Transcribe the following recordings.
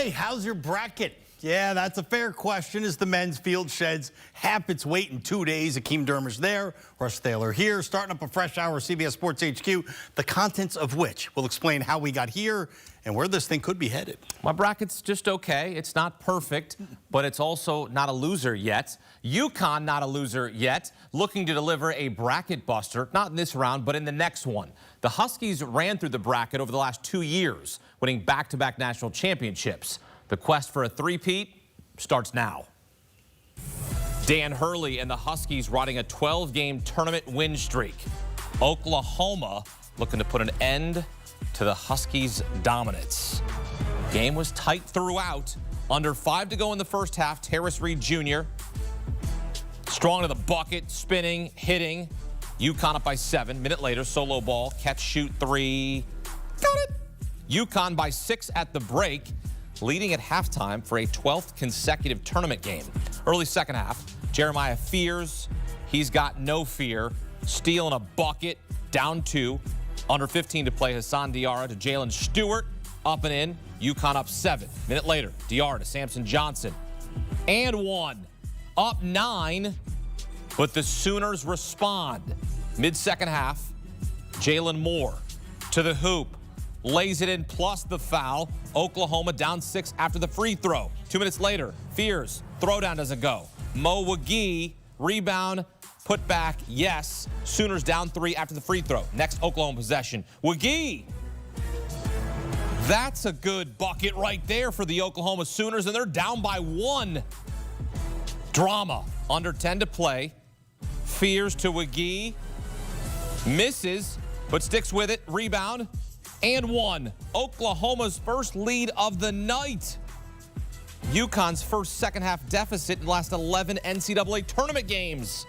Hey, how's your bracket? Yeah, that's a fair question as the men's field sheds half its weight in 2 days. Akeem Dermish there, Russ Thaler here, starting up a fresh hour of CBS Sports HQ, the contents of which will explain how we got here and where this thing could be headed. My bracket's just okay. It's not perfect, but it's also not a loser yet. UConn not a loser yet, looking to deliver a bracket buster, not in this round, but in the next one. The Huskies ran through the bracket over the last 2 years, winning back-to-back national championships. The quest for a three-peat starts now. Dan Hurley and the Huskies riding a 12-game tournament win streak. Oklahoma looking to put an end to the Huskies' dominance. Game was tight throughout. Under 5 to go in the first half. Terrace Reed Jr. strong to the bucket, spinning, hitting. UConn up by 7. Minute later, solo ball, catch, shoot, 3. Got it. UConn by 6 at the break, leading at halftime for a 12th consecutive tournament game. Early second half, Jeremiah Fears, he's got no fear, stealing a bucket, down 2. Under 15 to play, Hassan Diarra to Jalen Stewart, up and in. UConn up 7. Minute later, Diarra to Samson Johnson. And 1. Up 9, but the Sooners respond. Mid-second half, Jalen Moore to the hoop. Lays it in plus the foul. Oklahoma down 6 after the free throw. 2 minutes later, Fears, throwdown doesn't go. Mo Wagee, rebound, put back, yes. Sooners down 3 after the free throw. Next Oklahoma possession. Wagee. That's a good bucket right there for the Oklahoma Sooners, and they're down by 1. Drama. Under 10 to play. Fears to Wagee. Misses, but sticks with it. Rebound. And 1. Oklahoma's first lead of the night. UConn's first second-half deficit in the last 11 NCAA tournament games.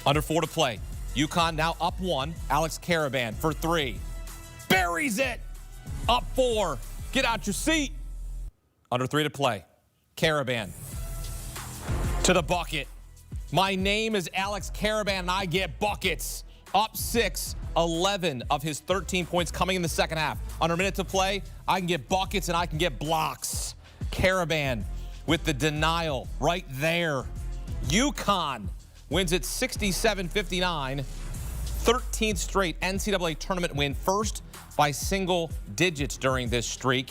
Under 4 to play. UConn now up 1. Alex Caravan for 3. Buries it. Up 4. Get out your seat. Under 3 to play. Caravan to the bucket. My name is Alex Caravan, and I get buckets. Up 6. 11 of his 13 points coming in the second half. Under a minute to play, I can get buckets and I can get blocks. Caravan with the denial right there. UConn wins it 67-59. 13th straight NCAA tournament win. First by single digits during this streak.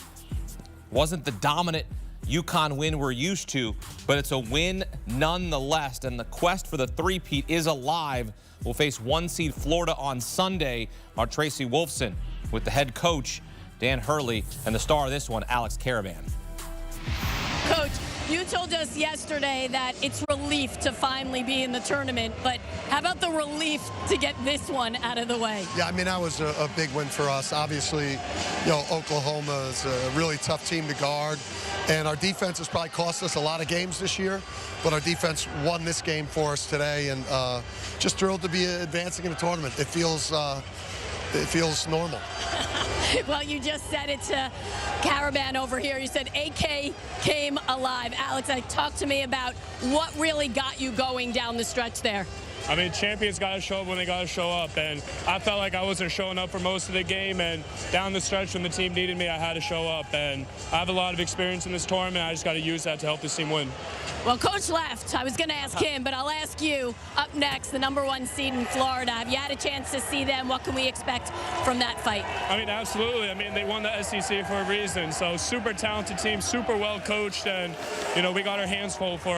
Wasn't the dominant UConn win we're used to, but it's a win nonetheless. And the quest for the three-peat is alive. We'll face 1 seed Florida on Sunday. Our Tracy Wolfson with the head coach, Dan Hurley, and the star of this one, Alex Caravan. Coach, you told us yesterday that it's relief to finally be in the tournament, but how about the relief to get this one out of the way? Yeah, I mean, that was a big win for us. Obviously, you know, Oklahoma is a really tough team to guard, and our defense has probably cost us a lot of games this year, but our defense won this game for us today, and just thrilled to be advancing in the tournament. It feels normal. Well, you just said it to Caravan over here. You said AK came alive. Alex, talk to me about what really got you going down the stretch there. I mean, champions got to show up when they got to show up, and I felt like I wasn't showing up for most of the game, and down the stretch when the team needed me, I had to show up, and I have a lot of experience in this tournament. I just got to use that to help this team win. Well, Coach left. I was going to ask him, but I'll ask you. Up next, the #1 seed in Florida. Have you had a chance to see them? What can we expect from that fight? I mean, absolutely. I mean, they won the SEC for a reason, so super talented team, super well coached, and, you know, we got our hands full for,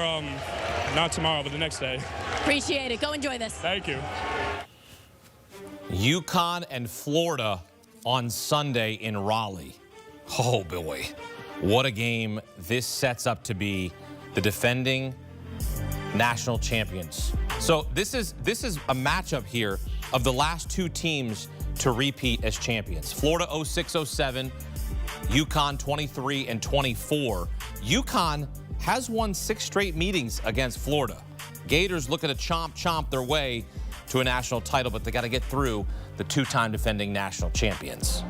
not tomorrow, but the next day. Appreciate it. Go enjoy this. Thank you. UConn and Florida on Sunday in Raleigh. Oh, boy. What a game this sets up to be. The defending national champions. So this is a matchup here of the last 2 teams to repeat as champions. Florida 06-07, UConn 23 and 24. UConn has won 6 straight meetings against Florida. Gators looking to chomp their way to a national title, but they got to get through the 2-time defending national champions.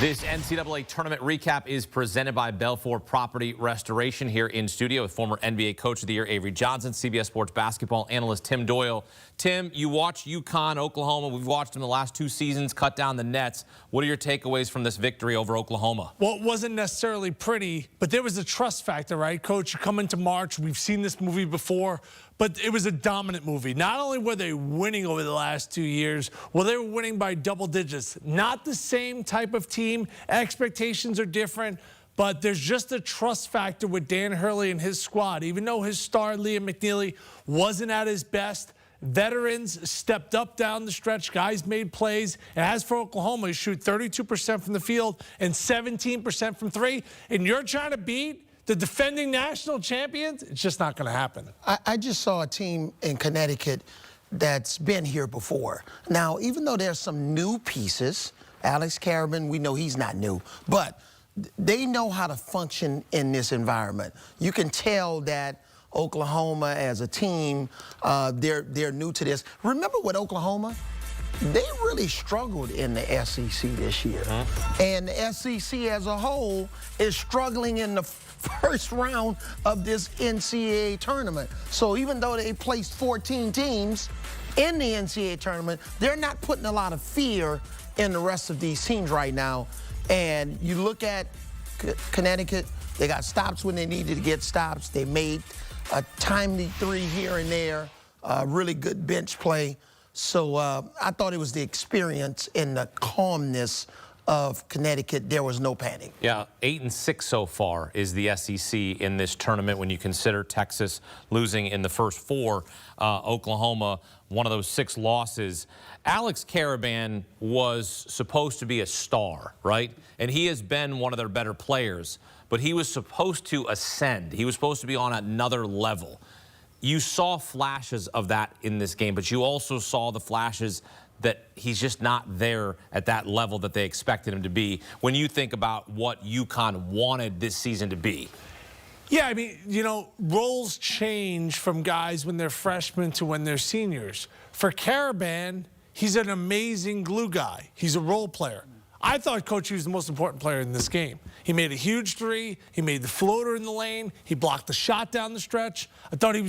This NCAA tournament recap is presented by Belfour Property Restoration here in studio with former NBA Coach of the Year Avery Johnson, CBS Sports basketball analyst Tim Doyle. Tim, you watch UConn, Oklahoma. We've watched them the last 2 seasons cut down the nets. What are your takeaways from this victory over Oklahoma? Well, it wasn't necessarily pretty, but there was a trust factor, right? Coach, you come into March, we've seen this movie before, but it was a dominant movie. Not only were they winning over the last 2 years, well, they were winning by double digits. Not the same type of team. Expectations are different, but there's just a trust factor with Dan Hurley and his squad. Even though his star, Liam McNeely, wasn't at his best, veterans stepped up down the stretch. Guys made plays. And as for Oklahoma, you shoot 32% from the field and 17% from three, and you're trying to beat the defending national champions, it's just not going to happen. I just saw a team in Connecticut that's been here before. Now, even though there's some new pieces, Alex Carabin, we know he's not new, but they know how to function in this environment. You can tell that Oklahoma as a team, they're new to this. Remember with Oklahoma? They really struggled in the SEC this year. And the SEC as a whole is struggling in the first round of this NCAA tournament. So even though they placed 14 teams in the NCAA tournament, they're not putting a lot of fear in the rest of these teams right now. And you look at Connecticut, they got stops when they needed to get stops. They made a timely three here and there, really good bench play. So I thought it was the experience and the calmness of Connecticut. There was no panic. Yeah, 8-6 so far is the SEC in this tournament when you consider Texas losing in the first 4. Oklahoma, one of those 6 losses. Alex Carabin was supposed to be a star, right? And he has been one of their better players, but he was supposed to ascend. He was supposed to be on another level. You saw flashes of that in this game, but you also saw the flashes that he's just not there at that level that they expected him to be when you think about what UConn wanted this season to be. Yeah, I mean, you know, roles change from guys when they're freshmen to when they're seniors. For Carabin, he's an amazing glue guy. He's a role player. I thought Coach he was the most important player in this game. He made a huge three. He made the floater in the lane. He blocked the shot down the stretch. I thought he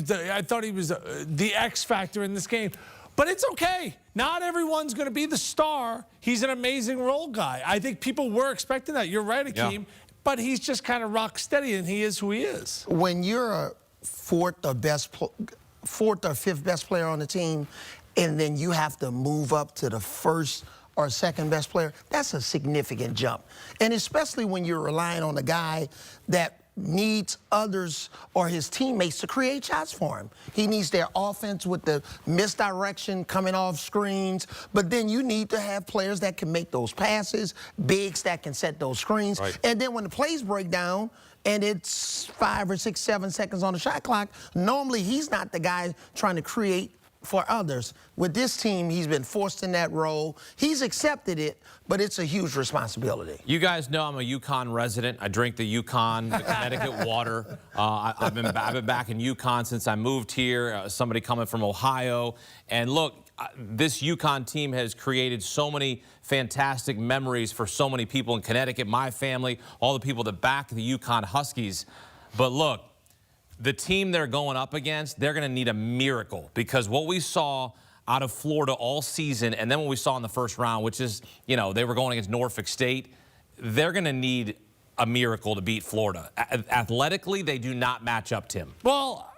was the X factor in this game. But it's okay. Not everyone's going to be the star. He's an amazing role guy. I think people were expecting that. You're right, Akeem. Yeah. But he's just kind of rock steady, and he is who he is. When you're a fourth or fifth best player on the team, and then you have to move up to the first or second best player, that's a significant jump. And especially when you're relying on a guy that needs others or his teammates to create shots for him. He needs their offense with the misdirection coming off screens, but then you need to have players that can make those passes, bigs that can set those screens. Right. And then when the plays break down and it's 5 or 6, 7 seconds on the shot clock, normally he's not the guy trying to create for others. With this team, he's been forced in that role. He's accepted it, but it's a huge responsibility. You guys know I'm a UConn resident. I drink the UConn, the Connecticut water. I've been back in UConn since I moved here. Somebody coming from Ohio. And look, this UConn team has created so many fantastic memories for so many people in Connecticut, my family, all the people that back the UConn Huskies. But look, the team they're going up against, they're going to need a miracle because what we saw out of Florida all season and then what we saw in the first round, which is, you know, they were going against Norfolk State, they're going to need a miracle to beat Florida. Athletically, they do not match up, Tim. Well,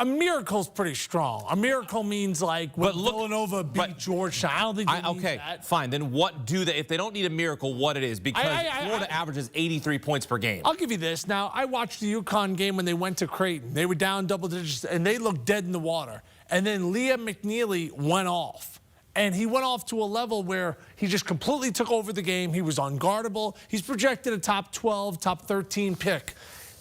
a miracle's pretty strong. A miracle means like when Villanova beat Georgetown. I don't think they need that. Fine. Then what do they, if they don't need a miracle, what it is? Because Florida averages 83 points per game. I'll give you this. Now, I watched the UConn game when they went to Creighton. They were down double digits, and they looked dead in the water. And then Liam McNeely went off. And he went off to a level where he just completely took over the game. He was unguardable. He's projected a top 12, top 13 pick.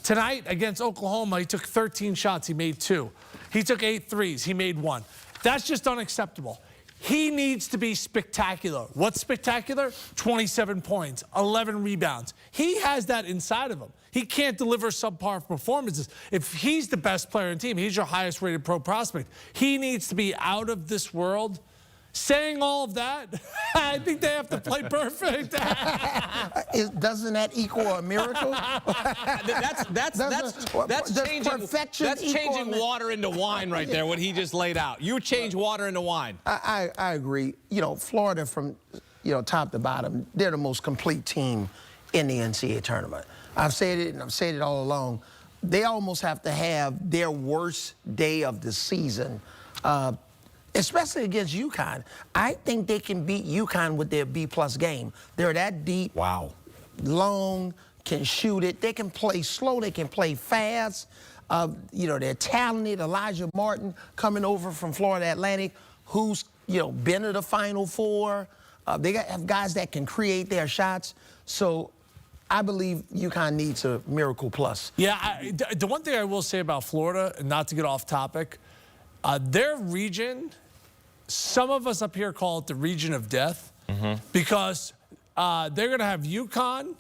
Tonight against Oklahoma, he took 13 shots. He made 2. He took 8 threes. He made 1. That's just unacceptable. He needs to be spectacular. What's spectacular? 27 points, 11 rebounds. He has that inside of him. He can't deliver subpar performances. If he's the best player on the team, he's your highest rated pro prospect. He needs to be out of this world saying all of that, I think they have to play perfect. Doesn't that equal a miracle? That's changing water into wine right there, what he just laid out. You change water into wine. I agree. You know, Florida from, top to bottom, they're the most complete team in the NCAA tournament. I've said it, and I've said it all along. They almost have to have their worst day of the season, especially against UConn. I think they can beat UConn with their B-plus game. They're that deep, long, can shoot it. They can play slow. They can play fast. They're talented. Elijah Martin coming over from Florida Atlantic, who's, been to the Final Four. They have guys that can create their shots. So I believe UConn needs a miracle plus. Yeah, the one thing I will say about Florida, and not to get off topic, their region, some of us up here call it the region of death, because they're going to have UConn,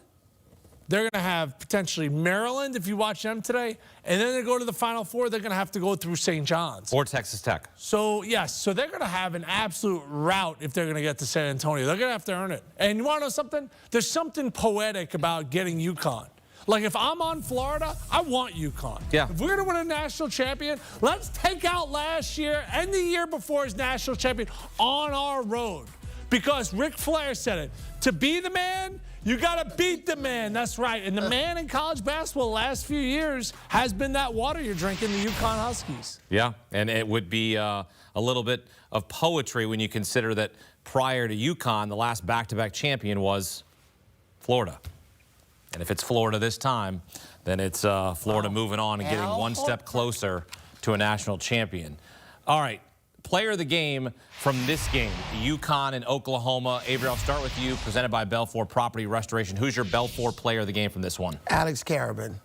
they're going to have potentially Maryland if you watch them today, and then they go to the Final Four, they're going to have to go through St. John's. Or Texas Tech. So, yes, so they're going to have an absolute rout if they're going to get to San Antonio. They're going to have to earn it. And you want to know something? There's something poetic about getting UConn. Like, if I'm on Florida, I want UConn. Yeah. If we're going to win a national champion, let's take out last year and the year before as national champion on our road. Because Ric Flair said it. To be the man, you got to beat the man. That's right. And the man in college basketball the last few years has been that water you're drinking, the UConn Huskies. Yeah, and it would be a little bit of poetry when you consider that prior to UConn, the last back-to-back champion was Florida. And if it's Florida this time, then it's Florida moving on and getting one step closer to a national champion. All right. Player of the game from this game, UConn and Oklahoma. Avery, I'll start with you, presented by Belfour Property Restoration. Who's your Belfour player of the game from this one? Alex Karaban.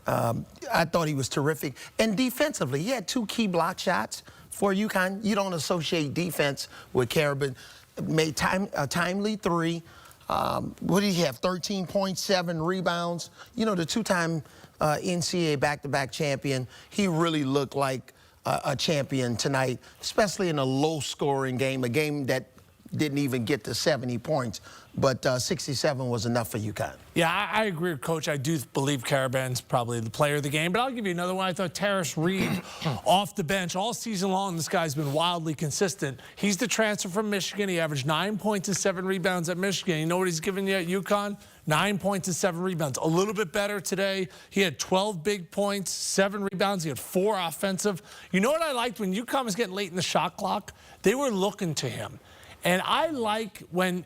I thought he was terrific. And defensively, he had 2 key block shots for UConn. You don't associate defense with Karaban. Made a timely 3. What did he have? 13.7 rebounds. The 2-time NCAA back-to-back champion. He really looked like a champion tonight, especially in a low-scoring game, a game that didn't even get to 70 points, but 67 was enough for UConn. Yeah, I agree with Coach. I do believe Karaban's probably the player of the game, but I'll give you another one. I thought Terrace Reed off the bench all season long. This guy's been wildly consistent. He's the transfer from Michigan. He averaged 9 points and 7 rebounds at Michigan. You know what he's giving you at UConn? 9 points and 7 rebounds. A little bit better today. He had 12 big points, 7 rebounds. He had 4 offensive. You know what I liked? When UConn was getting late in the shot clock, they were looking to him. And I like when,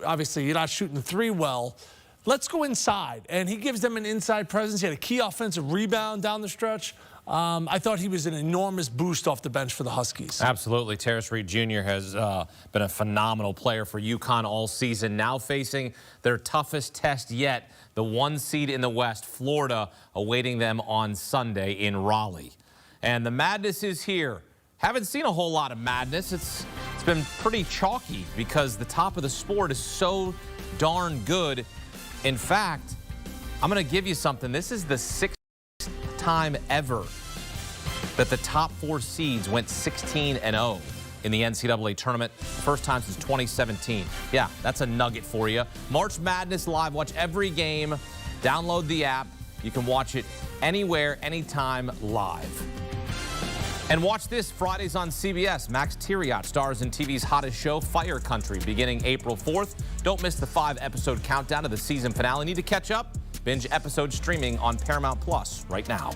obviously, you're not shooting the 3 well, let's go inside. And he gives them an inside presence. He had a key offensive rebound down the stretch. I thought he was an enormous boost off the bench for the Huskies. Absolutely. Terrace Reed Jr. has been a phenomenal player for UConn all season, now facing their toughest test yet, the 1 seed in the West, Florida, awaiting them on Sunday in Raleigh. And the madness is here. Haven't seen a whole lot of madness. It's been pretty chalky because the top of the sport is so darn good. In fact, I'm going to give you something. This is the 6th time ever that the top 4 seeds went 16-0 in the NCAA tournament. First time since 2017. Yeah, that's a nugget for you. March Madness Live. Watch every game. Download the app. You can watch it anywhere, anytime, live. And watch this, Fridays on CBS. Max Tiriot stars in TV's hottest show, Fire Country, beginning April 4th. Don't miss the 5-episode countdown to the season finale. Need to catch up? Binge episode streaming on Paramount Plus right now.